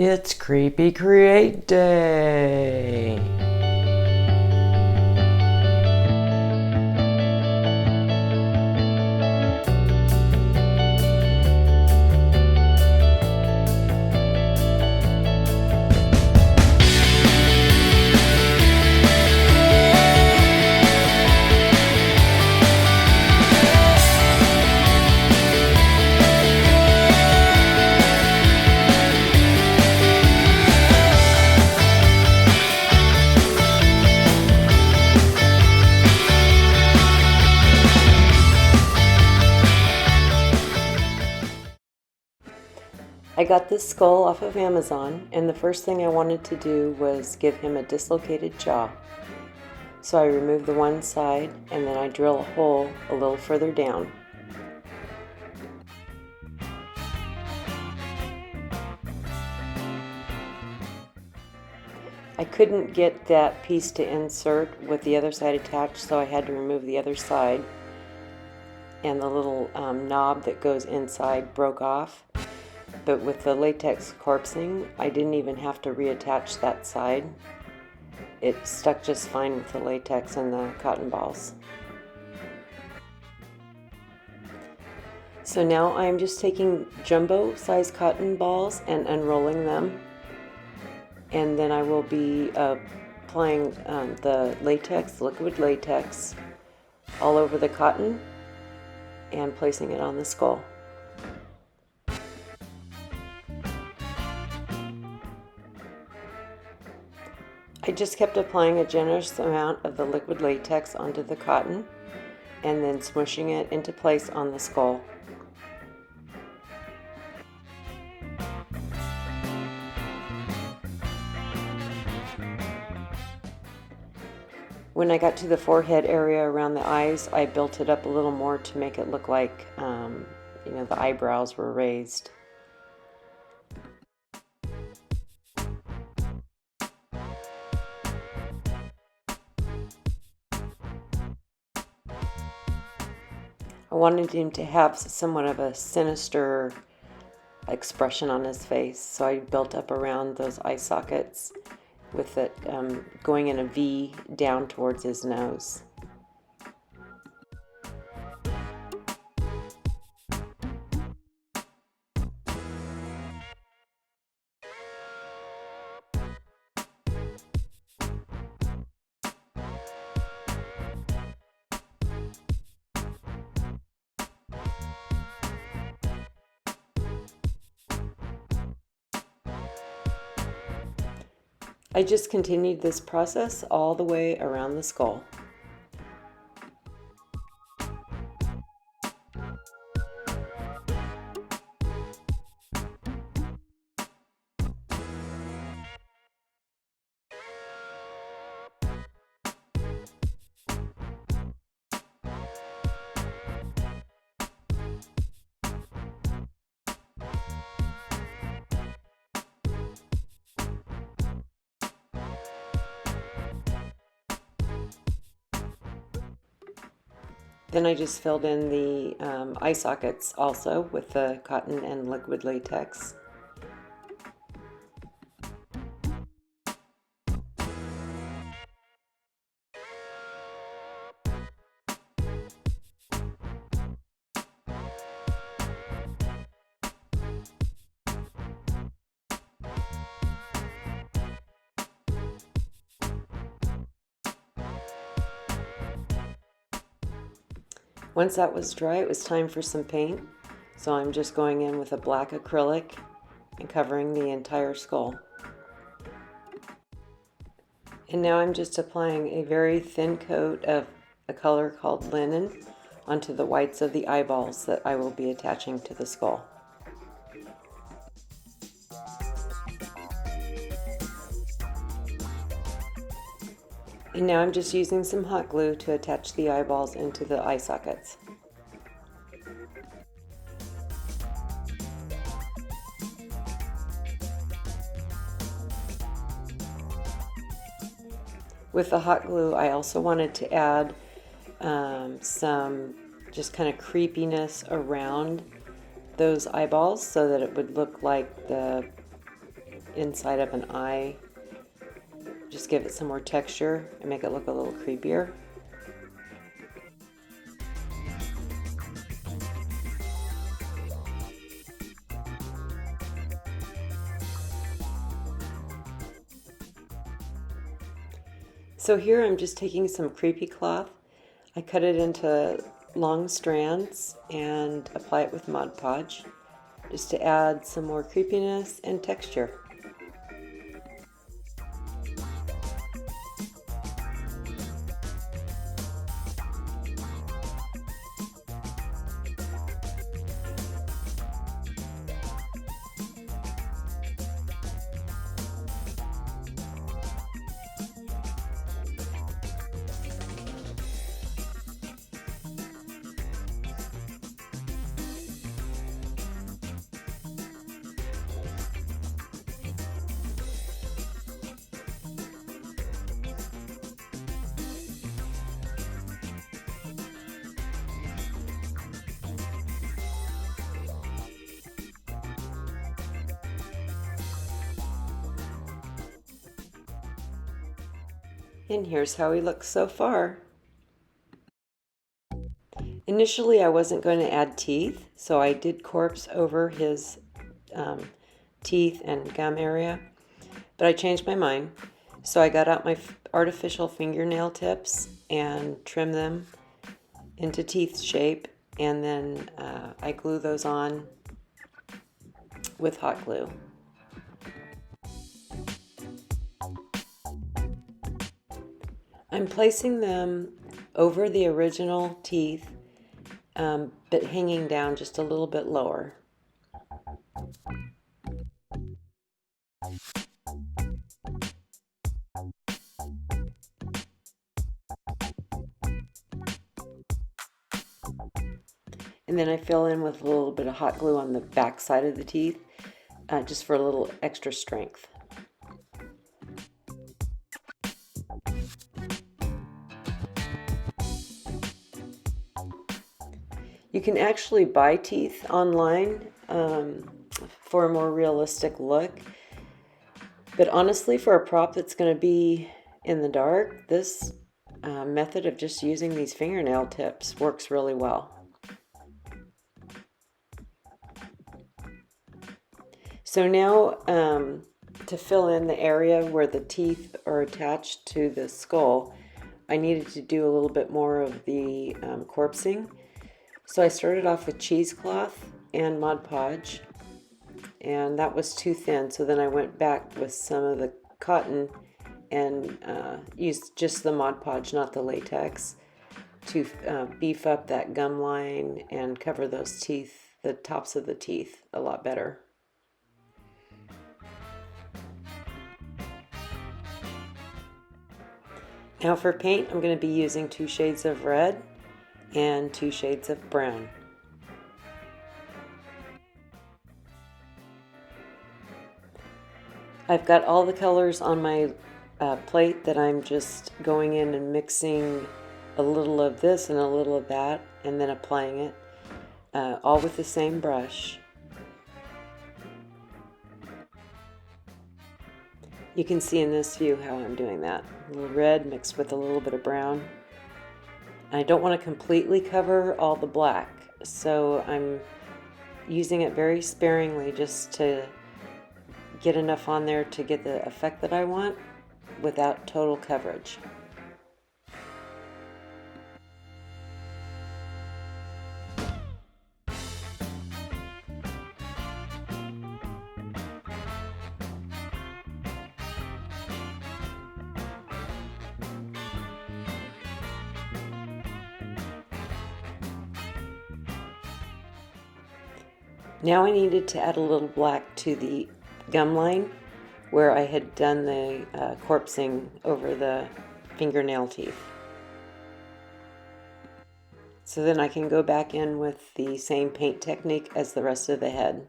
It's Creepy Create Day! I got this skull off of Amazon, and the first thing I wanted to do was give him a dislocated jaw. So I removed the one side, and then I drill a hole a little further down. I couldn't get that piece to insert with the other side attached, so I had to remove the other side, and the little knob that goes inside broke off. But with the latex corpsing, I didn't even have to reattach that side. It stuck just fine with the latex and the cotton balls. So now I'm just taking jumbo size cotton balls and unrolling them. And then I will be applying the latex, liquid latex, all over the cotton and placing it on the skull. I just kept applying a generous amount of the liquid latex onto the cotton and then smushing it into place on the skull. When I got to the forehead area around the eyes, I built it up a little more to make it look like, the eyebrows were raised. I wanted him to have somewhat of a sinister expression on his face, so I built up around those eye sockets with it going in a V down towards his nose. I just continued this process all the way around the skull. Then I just filled in the eye sockets also with the cotton and liquid latex. Once that was dry, it was time for some paint. So I'm just going in with a black acrylic and covering the entire skull. And now I'm just applying a very thin coat of a color called linen onto the whites of the eyeballs that I will be attaching to the skull. And now I'm just using some hot glue to attach the eyeballs into the eye sockets. With the hot glue, I also wanted to add some just kind of creepiness around those eyeballs so that it would look like the inside of an eye. Just give it some more texture and make it look a little creepier. So here I'm just taking some creepy cloth. I cut it into long strands and apply it with Mod Podge just to add some more creepiness and texture. And here's how he looks so far. Initially I wasn't going to add teeth, so I did corpse over his teeth and gum area, but I changed my mind. So I got out my artificial fingernail tips and trimmed them into teeth shape, and then I glue those on with hot glue. I'm placing them over the original teeth, but hanging down just a little bit lower. And then I fill in with a little bit of hot glue on the back side of the teeth, just for a little extra strength. You can actually buy teeth online for a more realistic look, but honestly, for a prop that's going to be in the dark, this method of just using these fingernail tips works really well. So now to fill in the area where the teeth are attached to the skull, I needed to do a little bit more of the corpsing. So I started off with cheesecloth and Mod Podge, and that was too thin, so then I went back with some of the cotton and used just the Mod Podge, not the latex, to beef up that gum line and cover those teeth, the tops of the teeth, a lot better. Now for paint, I'm going to be using 2 shades of red and 2 shades of brown. I've got all the colors on my plate that I'm just going in and mixing a little of this and a little of that, and then applying it, all with the same brush. You can see in this view how I'm doing that. A little red mixed with a little bit of brown. I don't want to completely cover all the black, so I'm using it very sparingly just to get enough on there to get the effect that I want without total coverage. Now I needed to add a little black to the gum line where I had done the corpsing over the fingernail teeth. So then I can go back in with the same paint technique as the rest of the head.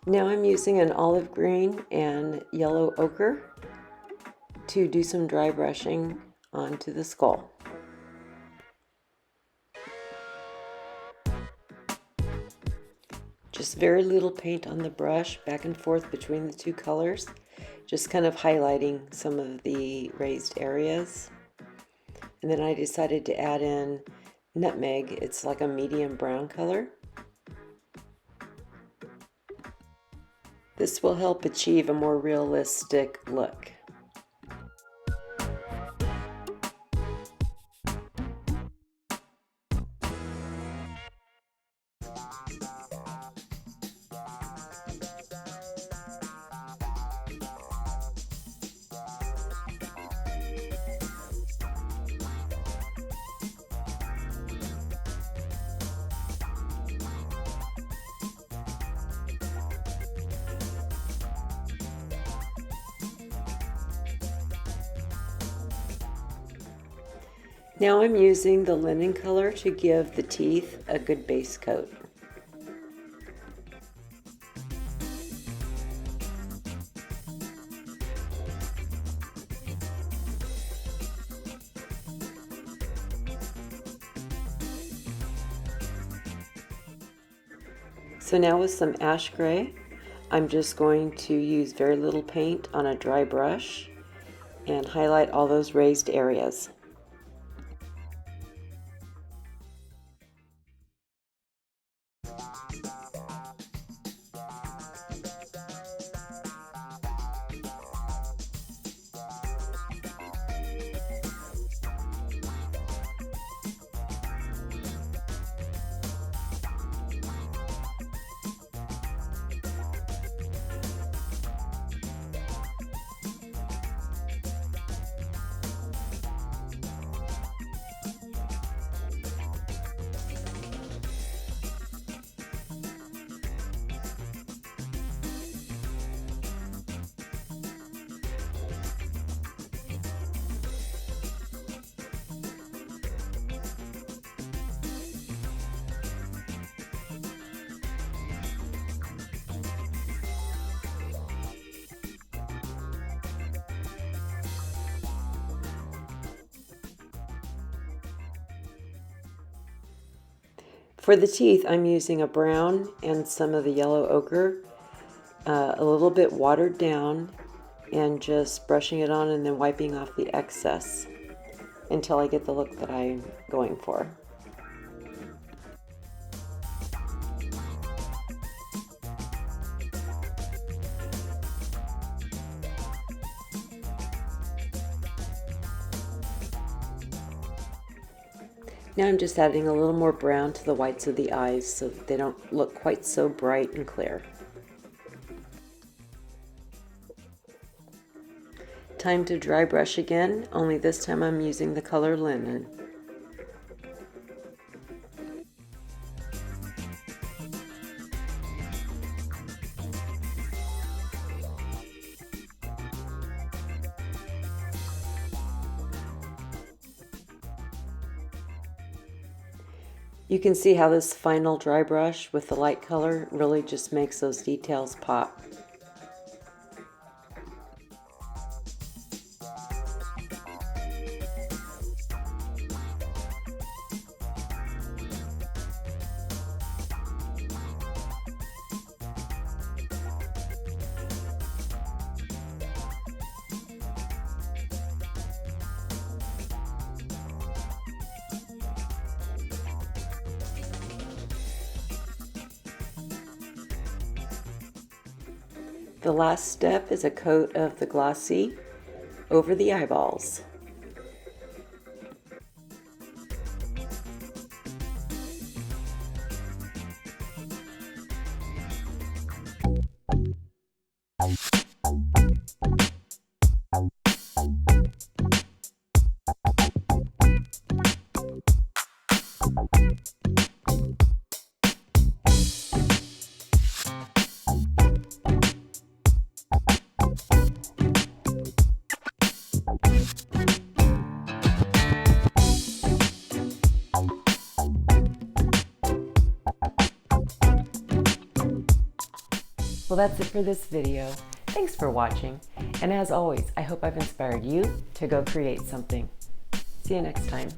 Now I'm using an olive green and yellow ochre to do some dry brushing onto the skull. Just very little paint on the brush, back and forth between the two colors, just kind of highlighting some of the raised areas. And then I decided to add in nutmeg. It's like a medium brown color. This will help achieve a more realistic look. Now I'm using the linen color to give the teeth a good base coat. So now with some ash gray, I'm just going to use very little paint on a dry brush and highlight all those raised areas. For the teeth, I'm using a brown and some of the yellow ochre, a little bit watered down, and just brushing it on and then wiping off the excess until I get the look that I'm going for. Now I'm just adding a little more brown to the whites of the eyes so that they don't look quite so bright and clear. Time to dry brush again, only this time I'm using the color linen. You can see how this final dry brush with the light color really just makes those details pop. The last step is a coat of the glossy over the eyeballs. Well, that's it for this video. Thanks for watching. And as always, I hope I've inspired you to go create something. See you next time.